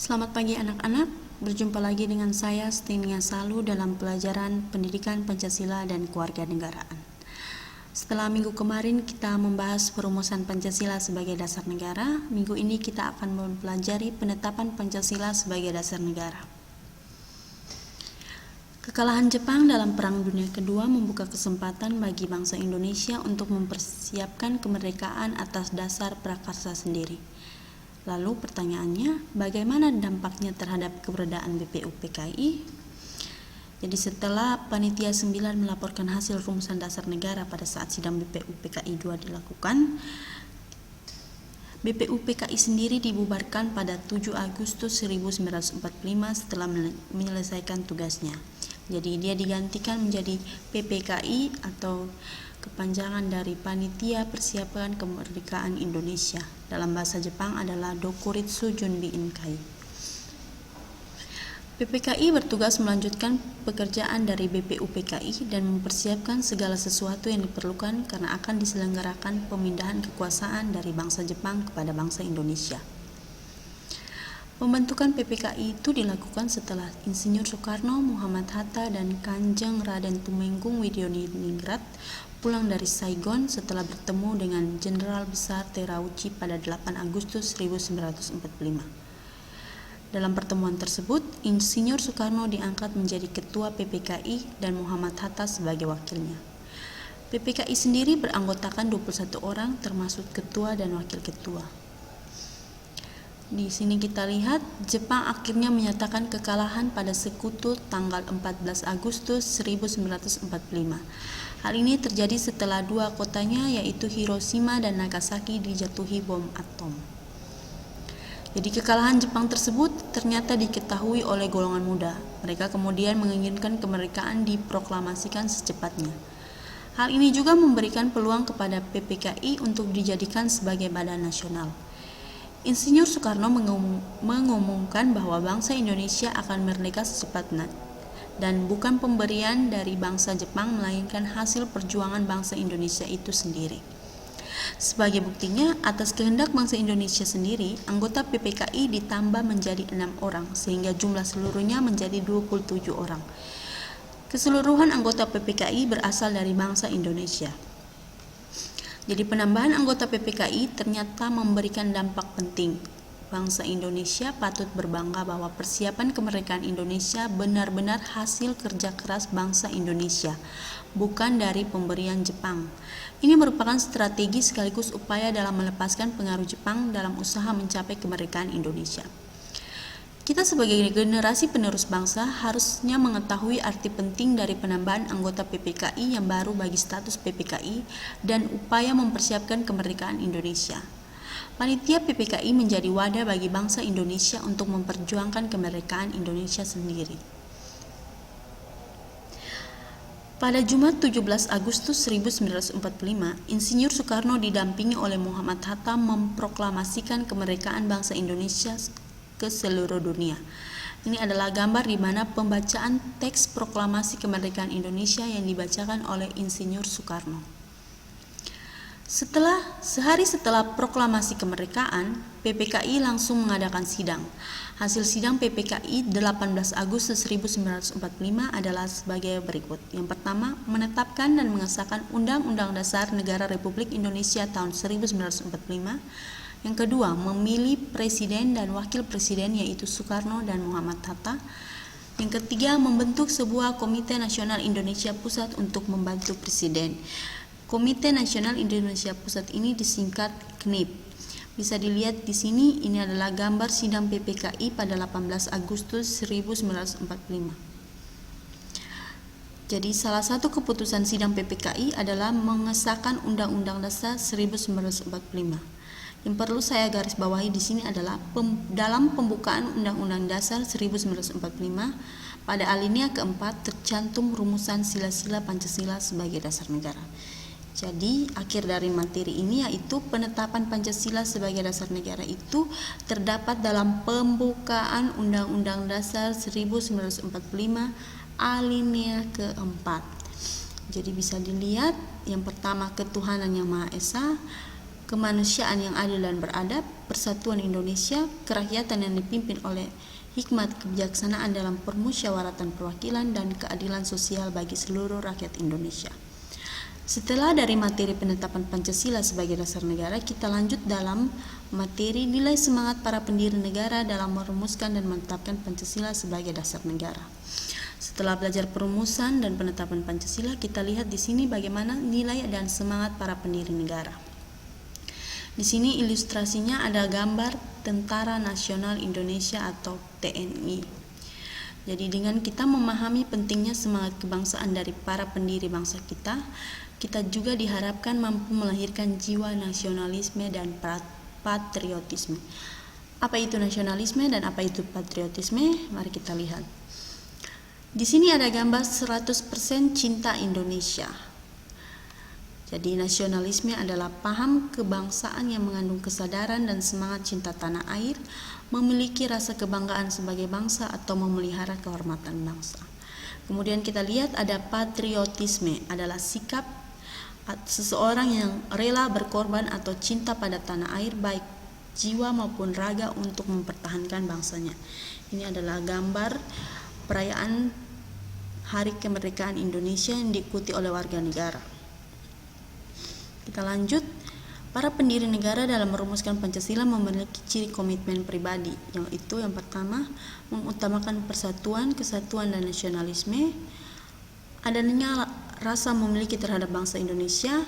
Selamat pagi anak-anak, berjumpa lagi dengan saya Stinia Salu dalam pelajaran Pendidikan Pancasila dan Kewarganegaraan. Setelah minggu kemarin kita membahas perumusan Pancasila sebagai dasar negara, minggu ini kita akan mempelajari penetapan Pancasila sebagai dasar negara. Kekalahan Jepang dalam Perang Dunia Kedua membuka kesempatan bagi bangsa Indonesia untuk mempersiapkan kemerdekaan atas dasar prakarsa sendiri. Lalu pertanyaannya, bagaimana dampaknya terhadap keberadaan BPUPKI? Jadi setelah Panitia 9 melaporkan hasil rumusan dasar negara pada saat sidang BPUPKI 2 dilakukan, BPUPKI sendiri dibubarkan pada 7 Agustus 1945 setelah menyelesaikan tugasnya. Jadi dia digantikan menjadi PPKI atau kepanjangan dari Panitia Persiapan Kemerdekaan Indonesia. Dalam bahasa Jepang adalah Dokuritsu Junbi Inkai. PPKI bertugas melanjutkan pekerjaan dari BPUPKI dan mempersiapkan segala sesuatu yang diperlukan karena akan diselenggarakan pemindahan kekuasaan dari bangsa Jepang kepada bangsa Indonesia. Pembentukan PPKI itu dilakukan setelah Insinyur Soekarno, Muhammad Hatta, dan Kanjeng Raden Tumenggung Widyoningrat pulang dari Saigon setelah bertemu dengan Jenderal Besar Terauchi pada 8 Agustus 1945. Dalam pertemuan tersebut, Insinyur Soekarno diangkat menjadi Ketua PPKI dan Muhammad Hatta sebagai wakilnya. PPKI sendiri beranggotakan 21 orang termasuk ketua dan wakil ketua. Di sini kita lihat Jepang akhirnya menyatakan kekalahan pada Sekutu tanggal 14 Agustus 1945. Hal ini terjadi setelah dua kotanya yaitu Hiroshima dan Nagasaki dijatuhi bom atom. Jadi kekalahan Jepang tersebut ternyata diketahui oleh golongan muda. Mereka kemudian menginginkan kemerdekaan diproklamasikan secepatnya. Hal ini juga memberikan peluang kepada PPKI untuk dijadikan sebagai badan nasional. Insinyur Soekarno mengumumkan bahwa bangsa Indonesia akan merdeka secepatnya dan bukan pemberian dari bangsa Jepang melainkan hasil perjuangan bangsa Indonesia itu sendiri. Sebagai buktinya, atas kehendak bangsa Indonesia sendiri, anggota PPKI ditambah menjadi 6 orang sehingga jumlah seluruhnya menjadi 27 orang. Keseluruhan anggota PPKI berasal dari bangsa Indonesia. Jadi penambahan anggota PPKI ternyata memberikan dampak penting. Bangsa Indonesia patut berbangga bahwa persiapan kemerdekaan Indonesia benar-benar hasil kerja keras bangsa Indonesia, bukan dari pemberian Jepang. Ini merupakan strategi sekaligus upaya dalam melepaskan pengaruh Jepang dalam usaha mencapai kemerdekaan Indonesia. Kita sebagai generasi penerus bangsa harusnya mengetahui arti penting dari penambahan anggota PPKI yang baru bagi status PPKI dan upaya mempersiapkan kemerdekaan Indonesia. Panitia PPKI menjadi wadah bagi bangsa Indonesia untuk memperjuangkan kemerdekaan Indonesia sendiri. Pada Jumat 17 Agustus 1945, Insinyur Soekarno didampingi oleh Muhammad Hatta memproklamasikan kemerdekaan bangsa Indonesia ke seluruh dunia. Ini adalah gambar di mana pembacaan teks proklamasi kemerdekaan Indonesia yang dibacakan oleh Insinyur Soekarno. Sehari setelah proklamasi kemerdekaan, PPKI langsung mengadakan sidang. Hasil sidang PPKI 18 Agustus 1945 adalah sebagai berikut. Yang pertama, menetapkan dan mengesahkan Undang-Undang Dasar Negara Republik Indonesia tahun 1945. Yang kedua, memilih presiden dan wakil presiden yaitu Soekarno dan Muhammad Hatta. Yang ketiga, membentuk sebuah Komite Nasional Indonesia Pusat untuk membantu presiden. Komite Nasional Indonesia Pusat ini disingkat KNIP. Bisa dilihat di sini, ini adalah gambar sidang PPKI pada 18 Agustus 1945. Jadi salah satu keputusan sidang PPKI adalah mengesahkan Undang-Undang Dasar 1945. Yang perlu saya garis bawahi di sini adalah dalam pembukaan Undang-Undang Dasar 1945 pada alinea keempat tercantum rumusan sila-sila Pancasila sebagai dasar negara. Jadi akhir dari materi ini yaitu penetapan Pancasila sebagai dasar negara itu terdapat dalam pembukaan Undang-Undang Dasar 1945 alinea keempat. Jadi bisa dilihat yang pertama ketuhanan yang Maha Esa, kemanusiaan yang adil dan beradab, persatuan Indonesia, kerakyatan yang dipimpin oleh hikmat kebijaksanaan dalam permusyawaratan perwakilan, dan keadilan sosial bagi seluruh rakyat Indonesia. Setelah dari materi penetapan Pancasila sebagai dasar negara, kita lanjut dalam materi nilai semangat para pendiri negara dalam merumuskan dan menetapkan Pancasila sebagai dasar negara. Setelah belajar perumusan dan penetapan Pancasila, kita lihat di sini bagaimana nilai dan semangat para pendiri negara. Di sini ilustrasinya ada gambar Tentara Nasional Indonesia atau TNI. Jadi dengan kita memahami pentingnya semangat kebangsaan dari para pendiri bangsa kita juga diharapkan mampu melahirkan jiwa nasionalisme dan patriotisme. Apa itu nasionalisme dan apa itu patriotisme? Mari kita lihat. Di sini ada gambar 100% cinta Indonesia. Jadi nasionalisme adalah paham kebangsaan yang mengandung kesadaran dan semangat cinta tanah air, memiliki rasa kebanggaan sebagai bangsa atau memelihara kehormatan bangsa. Kemudian kita lihat ada patriotisme, adalah sikap seseorang yang rela berkorban atau cinta pada tanah air baik jiwa maupun raga untuk mempertahankan bangsanya. Ini adalah gambar perayaan Hari Kemerdekaan Indonesia yang diikuti oleh warga negara. Kita lanjut. Para pendiri negara dalam merumuskan Pancasila memiliki ciri komitmen pribadi, yaitu yang pertama, mengutamakan persatuan, kesatuan, dan nasionalisme, adanya rasa memiliki terhadap bangsa Indonesia,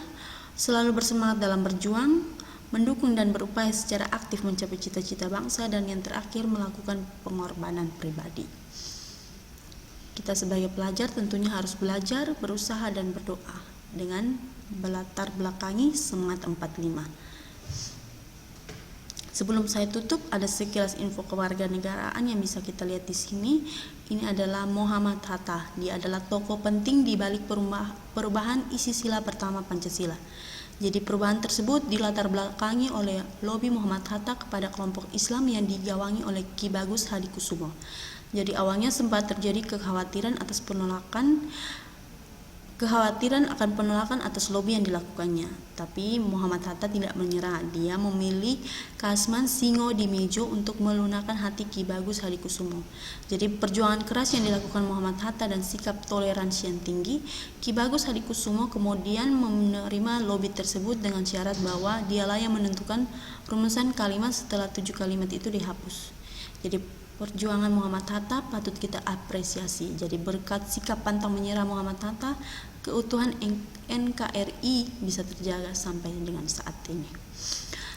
selalu bersemangat dalam berjuang, mendukung dan berupaya secara aktif mencapai cita-cita bangsa, dan yang terakhir melakukan pengorbanan pribadi. Kita sebagai pelajar tentunya harus belajar, berusaha, dan berdoa dengan melatar belakangi semangat 45. Sebelum saya tutup, ada sekilas info kewarganegaraan yang bisa kita lihat di sini. Ini adalah Muhammad Hatta. Dia adalah tokoh penting di balik perubahan isi sila pertama Pancasila. Jadi perubahan tersebut dilatar belakangi oleh lobi Muhammad Hatta kepada kelompok Islam yang digawangi oleh Ki Bagus Hadikusumo. Jadi awalnya sempat terjadi kekhawatiran akan penolakan atas lobi yang dilakukannya. Tapi Muhammad Hatta tidak menyerah. Dia memilih Kasman Singo di Mejo untuk melunakkan hati Ki Bagus Hadikusumo. Jadi perjuangan keras yang dilakukan Muhammad Hatta dan sikap toleransi yang tinggi, Ki Bagus Hadikusumo kemudian menerima lobi tersebut dengan syarat bahwa dialah yang menentukan rumusan kalimat setelah 7 kalimat itu dihapus. Jadi perjuangan Muhammad Hatta patut kita apresiasi. Jadi berkat sikap pantang menyerah Muhammad Hatta, keutuhan NKRI bisa terjaga sampai dengan saat ini.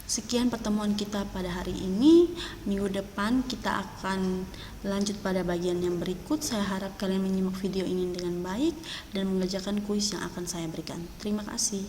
Sekian pertemuan kita pada hari ini. Minggu depan kita akan lanjut pada bagian yang berikut. Saya harap kalian menyimak video ini dengan baik dan mengerjakan kuis yang akan saya berikan. Terima kasih.